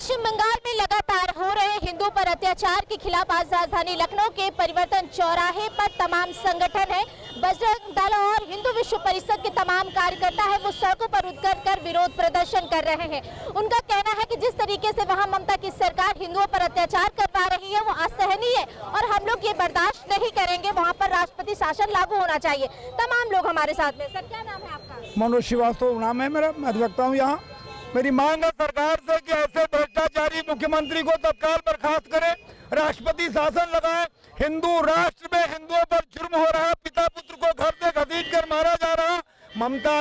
पश्चिम बंगाल में लगातार हो रहे हिंदू पर अत्याचार के खिलाफ आज राजधानी लखनऊ के परिवर्तन चौराहे पर तमाम संगठन है, बजरंग दल और हिंदू विश्व परिषद के तमाम कार्यकर्ता है वो सड़कों पर उतर कर विरोध प्रदर्शन कर रहे हैं। उनका कहना है कि जिस तरीके से वहां ममता की सरकार हिंदुओं पर अत्याचार करवा रही है वो असहनीय है और हम लोग ये बर्दाश्त नहीं करेंगे। वहां पर राष्ट्रपति शासन लागू होना चाहिए। तमाम लोग हमारे साथ में। सर, क्या नाम है आपका? मनोज श्रीवास्तव नाम है मेरा, मैं अधिवक्ता हूँ यहाँ। मेरी मांग है सरकार से कि ऐसे भ्रष्टाचारी मुख्यमंत्री को तत्काल बर्खास्त करें, राष्ट्रपति शासन लगाए। हिंदू राष्ट्र में हिंदुओं पर जुर्म हो रहा है, पिता पुत्र को घर से घसीट कर मारा जा रहा है, ममता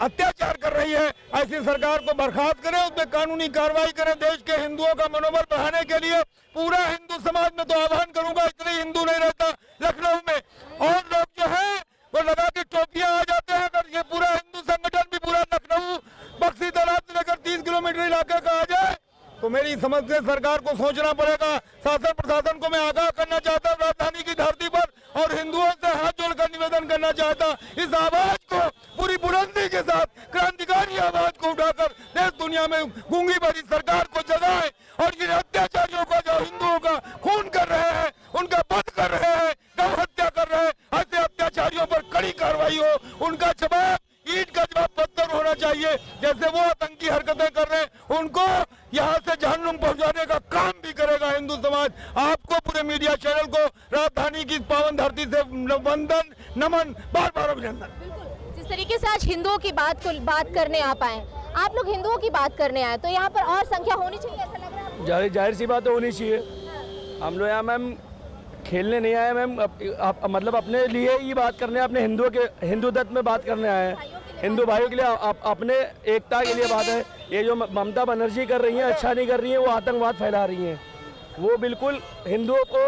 अत्याचार कर रही है। ऐसी सरकार को बर्खास्त करें, उसमें कानूनी कार्रवाई करें। देश के हिंदुओं का मनोबल बढ़ाने के लिए पूरा हिंदू समाज में तो आह्वान करूंगा। इतने हिंदू नहीं रहता लखनऊ में, और लोग जो है वो लगा के टोपियां आ जाते हैं। अगर ये पूरा हिंदू संगठन भी पूरा लखनऊ बक्सी तालाब से लेकर 30 किलोमीटर इलाके का आ जाए तो मेरी समझ से सरकार को सोचना पड़ेगा। शासन प्रशासन को मैं आगाह करना चाहता हूँ राजधानी की धरती पर, और हिंदुओं से हाथ जोड़कर निवेदन करना चाहता, इस आवाज को पूरी बुलंदी के साथ, क्रांतिकारी आवाज को उठाकर देश दुनिया में गूंगी भरी सरकार को जगाए और जिन अत्याचारियों को जो हिंदुओं का खून कर रहे हैं, उनका वध कर रहे हैं, गौ हत्या कर रहे हैं, ऐसे अत्याचारियों पर कड़ी कार्रवाई हो। उनका जवाब ईंट का जवाब पत्थर होना चाहिए। जैसे वो आतंकी हरकतें कर रहे हैं उनको यहाँ से जहन्नुम पहुँचाने का काम भी करेगा हिंदू समाज। आपको पूरे मीडिया चैनल को राजधानी की पावन धरती से वंदन, नमन, बार बार अभिनंदन। बिल्कुल, जिस तरीके से आज हिंदुओं की बात करने आप आए, आप लोग हिंदुओं की बात करने आए तो यहाँ पर और संख्या होनी चाहिए, ऐसा लग रहा है? जाहिर सी बात होनी चाहिए। हम लोग यहाँ मैम खेलने नहीं आए मैम, मतलब अपने लिए ही बात करने, अपने हिंदू दत्त में बात करने आए हैं। हिंदू भाइयों के लिए, अपने एकता के लिए बात है। ये जो ममता बनर्जी कर रही हैं, अच्छा नहीं कर रही हैं, वो आतंकवाद फैला रही हैं, वो बिल्कुल हिंदुओं को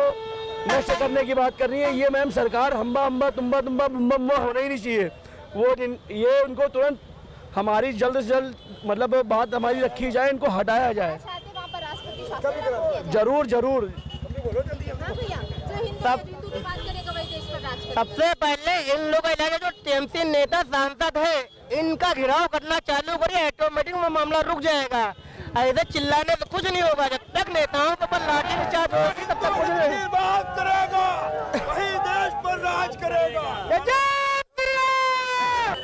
नष्ट करने की बात कर रही है। ये मैम सरकार हम्बा हम्बा तुम्बा तुम्बा बुम्बा बुम्बा होना ही नहीं चाहिए। ये उनको तुरंत हमारी जल्द से जल्द मतलब बात हमारी रखी जाए, इनको हटाया जाए। जरूर जरूर। सबसे पहले इन लोगों का जो टीएमसी नेता सांसद है, इनका घिराव करना चालू करिए, ऑटोमेटिक में मामला रुक जाएगा। ऐसे चिल्लाने से कुछ नहीं होगा। जब तक नेताओं के ऊपर लाठी चार्ज होगी तब तक कुछ नहीं। बात करेगा वही देश पर राज करेगा।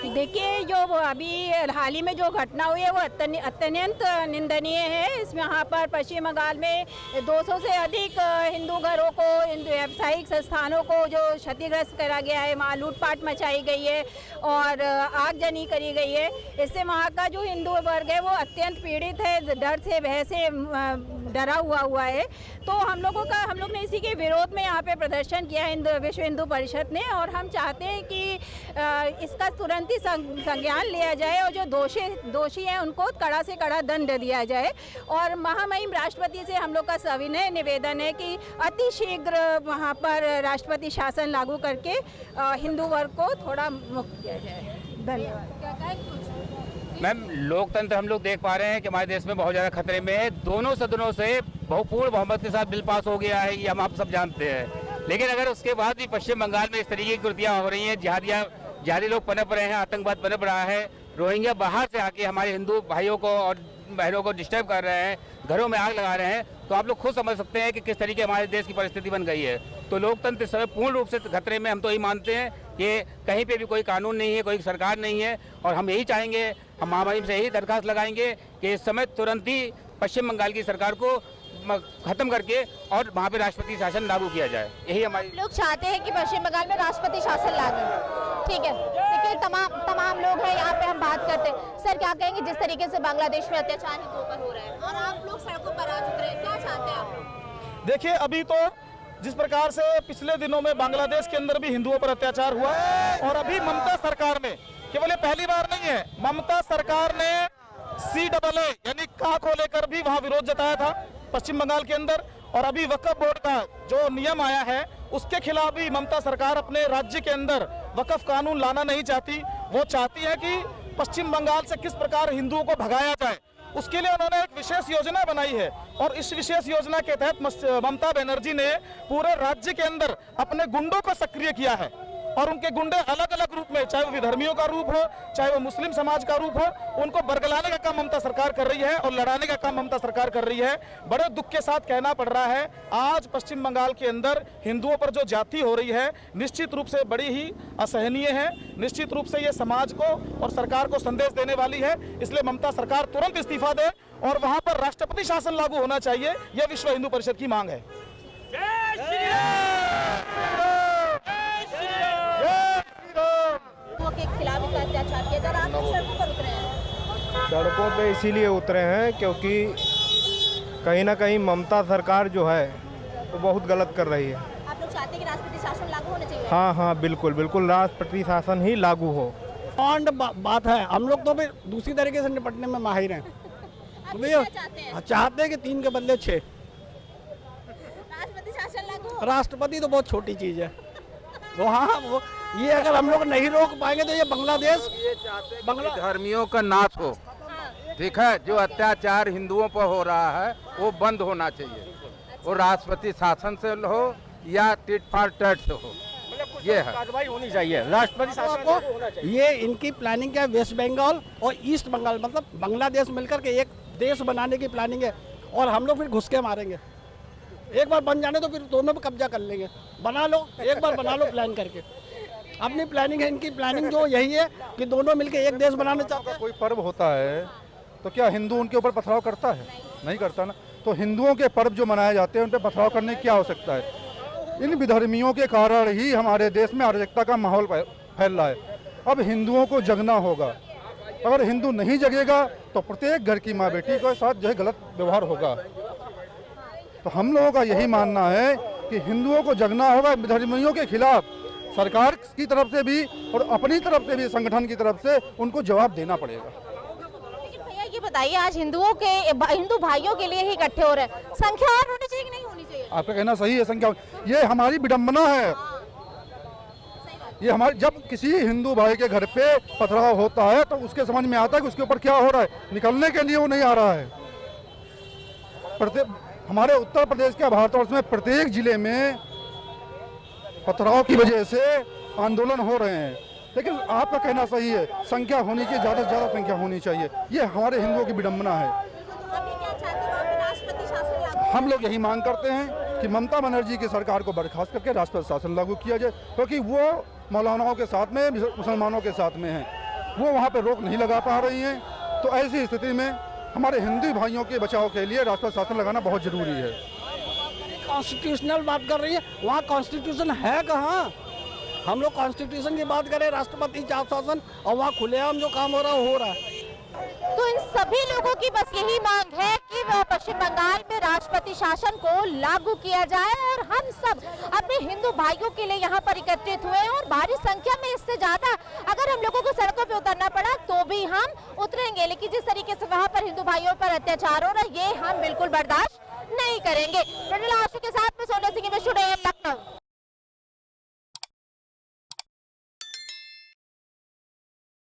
देखिए, जो अभी हाल ही में जो घटना हुई है वो अत्यंत निंदनीय है। इसमें यहाँ पर पश्चिम बंगाल में 200 से अधिक हिंदू घरों को, हिंदू व्यावसायिक संस्थानों को जो क्षतिग्रस्त करा गया है, वहाँ लूटपाट मचाई गई है और आगजनी करी गई है। इससे वहाँ का जो हिंदू वर्ग है वो अत्यंत पीड़ित है, डर से, भय से डरा हुआ है। तो हम लोग ने इसी के विरोध में यहाँ पे प्रदर्शन किया है विश्व हिंदू परिषद ने, और हम चाहते हैं कि इसका तुरंत ही संज्ञान लिया जाए और जो दोषी हैं उनको कड़ा से कड़ा दंड दिया जाए। और महामहिम राष्ट्रपति से हम लोग का सविनय निवेदन है कि अति शीघ्र वहाँ पर राष्ट्रपति शासन लागू करके हिंदू वर्ग को थोड़ा मुक्त किया जाए। धन्यवाद। मैम, लोकतंत्र हम लोग देख पा रहे हैं कि हमारे देश में बहुत ज़्यादा खतरे में है। दोनों सदनों से बहुपूर्ण बहुमत के साथ बिल पास हो गया है, ये हम आप सब जानते हैं। लेकिन अगर उसके बाद भी पश्चिम बंगाल में इस तरीके की कृतियाँ हो रही हैं, जिहादी लोग पनप रहे हैं, आतंकवाद पनप रहा है, रोहिंग्या बाहर से आके हमारे हिंदू भाइयों को और बहनों को डिस्टर्ब कर रहे हैं, घरों में आग लगा रहे हैं, तो आप लोग खुद समझ सकते हैं कि किस तरीके हमारे देश की परिस्थिति बन गई है। तो लोकतंत्र इस समय पूर्ण रूप से खतरे में। हम तो यही मानते हैं कि कहीं पे भी कोई कानून नहीं है, कोई सरकार नहीं है, और हम यही चाहेंगे, हम महामहिम से यही दरखास्त लगाएंगे कि इस समय तुरंत ही पश्चिम बंगाल की सरकार को खत्म करके और वहाँ पे राष्ट्रपति शासन लागू किया जाए। यही हमारी लोग चाहते हैं कि पश्चिम बंगाल में राष्ट्रपति शासन लागू। ठीक है, देखिए तमाम लोग हैं यहाँ पे, हम बात करते हैं। सर, क्या कहेंगे जिस तरीके से बांग्लादेश में अत्याचार हिंदुओं पर हो रहा है और आप लोग सड़कों पर आ उतरे, क्या चाहते हैं आप लोग? देखिए, अभी तो जिस प्रकार से पिछले दिनों में बांग्लादेश के अंदर भी हिंदुओं पर अत्याचार हुआ, और अभी ममता सरकार ने, केवल ये पहली बार नहीं है, ममता सरकार ने CAA यानी का को लेकर भी वहाँ विरोध जताया था पश्चिम बंगाल के अंदर। और अभी वक्फ बोर्ड का जो नियम आया है उसके खिलाफ भी ममता सरकार अपने राज्य के अंदर वक्फ कानून लाना नहीं चाहती। वो चाहती है कि पश्चिम बंगाल से किस प्रकार हिंदुओं को भगाया जाए, उसके लिए उन्होंने एक विशेष योजना बनाई है। और इस विशेष योजना के तहत ममता बनर्जी ने पूरे राज्य के अंदर अपने गुंडों को सक्रिय किया है। और उनके गुंडे अलग अलग रूप में, चाहे वो विधर्मियों का रूप हो, चाहे वो मुस्लिम समाज का रूप हो, उनको बरगलाने का काम ममता सरकार कर रही है और लड़ाने का काम ममता सरकार कर रही है। बड़े दुख के साथ कहना पड़ रहा है, आज पश्चिम बंगाल के अंदर हिंदुओं पर जो जाति हो रही है निश्चित रूप से बड़ी ही असहनीय है। निश्चित रूप से ये समाज को और सरकार को संदेश देने वाली है। इसलिए ममता सरकार तुरंत इस्तीफा दे और वहां पर राष्ट्रपति शासन लागू होना चाहिए, यह विश्व हिंदू परिषद की मांग है। के खिलाफ इतना अत्याचार किया जा रहा है, आप सड़कों पर उतरे हैं। सड़कों पे इसीलिए उतरे हैं क्योंकि कहीं ना कहीं ममता सरकार जो है वो बहुत गलत कर रही है। आप लोग चाहते हैं कि राष्ट्रपति शासन लागू होना चाहिए? हाँ हाँ बिल्कुल बिल्कुल, राष्ट्रपति शासन ही लागू हो। बात है, हम लोग तो फिर दूसरी तरीके से निपटने में माहिर हैं। आप क्या चाहते हैं? चाहते हैं कि 3 के बदले 6। राष्ट्रपति शासन लागू हो? राष्ट्रपति तो बहुत छोटी चीज़ है वो। हाँ वो ये अगर हम लोग नहीं रोक पाएंगे तो ये बांग्लादेश धर्मियों का नाश हो। ठीक है, जो अत्याचार हिंदुओं पर हो रहा है वो बंद होना चाहिए। वो राष्ट्रपति शासन से हो या टिट फॉर टैट से हो, ये है कार्रवाई होनी चाहिए। राष्ट्रपति शासन को ये इनकी प्लानिंग क्या है, वेस्ट बंगाल और ईस्ट बंगाल मतलब बांग्लादेश मिलकर के एक देश बनाने की प्लानिंग है। और हम लोग फिर घुस के मारेंगे। एक बार बन जाने तो फिर दोनों पे कब्जा कर लेंगे। बना लो, एक बार बना लो प्लान करके। अपनी प्लानिंग है, इनकी प्लानिंग जो यही है कि दोनों मिलके एक देश बनाना चाहते हैं। कोई पर्व होता है तो क्या हिंदू उनके ऊपर पथराव करता है? नहीं करता ना। तो हिंदुओं के पर्व जो मनाए जाते हैं उन पर पथराव करने की क्या आवश्यकता है? इन विधर्मियों के कारण ही हमारे देश में अराजकता का माहौल फैल रहा है। अब हिंदुओं को जगना होगा। अगर हिंदू नहीं जगेगा तो प्रत्येक घर की माँ बेटी के साथ जो है गलत व्यवहार होगा। तो हम लोगों का यही मानना है कि हिंदुओं को जगना होगा, विधर्मियों के खिलाफ सरकार की तरफ से भी और अपनी तरफ से भी, संगठन की तरफ से उनको जवाब देना पड़ेगा। लेकिन भैया ये बताइए, आज हिंदू भाइयों के लिए ही इकट्ठे हो रहे हैं, संख्या और होनी चाहिए कि नहीं होनी चाहिए? आपका कहना सही है, संख्या ये हमारी विडंबना है। ये हमारे जब किसी हिंदू भाई के घर पे पथराव होता है तो उसके समझ में आता है कि उसके ऊपर क्या हो रहा है। निकलने के लिए वो नहीं आ रहा है। हमारे उत्तर प्रदेश के भारतवर्ष में प्रत्येक जिले में पथराव की वजह से आंदोलन हो रहे हैं। लेकिन आपका कहना सही है, संख्या होनी चाहिए, ज़्यादा से ज़्यादा संख्या होनी चाहिए। ये हमारे हिंदुओं की विडंबना है। अभी क्या चाहते हैं आप, राष्ट्रपति शासन लागू? हम लोग यही मांग करते हैं कि ममता बनर्जी की सरकार को बर्खास्त करके राष्ट्रपति शासन लागू किया जाए, क्योंकि वो मौलानाओं के साथ में, मुसलमानों के साथ में हैं। वो वहाँ पे रोक नहीं लगा पा रही हैं। तो ऐसी स्थिति में हमारे हिंदू भाइयों के बचाव के लिए राष्ट्रपति शासन लगाना बहुत जरूरी है। कॉन्स्टिट्यूशनल बात कर रही है, वहाँ कॉन्स्टिट्यूशन है कहाँ? हम लोग कॉन्स्टिट्यूशन की बात करें, राष्ट्रपति शासन, और वहाँ खुलेआम जो काम हो रहा है। तो इन सभी लोगों की बस यही मांग है कि पश्चिम बंगाल में राष्ट्रपति शासन को लागू किया जाए और हम सब अपने हिंदू भाइयों के लिए यहाँ पर एकत्रित हुए हैं। और भारी संख्या में, इससे ज्यादा अगर हम लोगों को सड़कों पे उतरना पड़ा तो भी हम उतरेंगे। लेकिन जिस तरीके से वहाँ पर हिंदू भाइयों पर अत्याचार हो रहा है, ये हम बिल्कुल बर्दाश्त नहीं करेंगे। आशु के साथ में सोनिया सिंह, लखनऊ।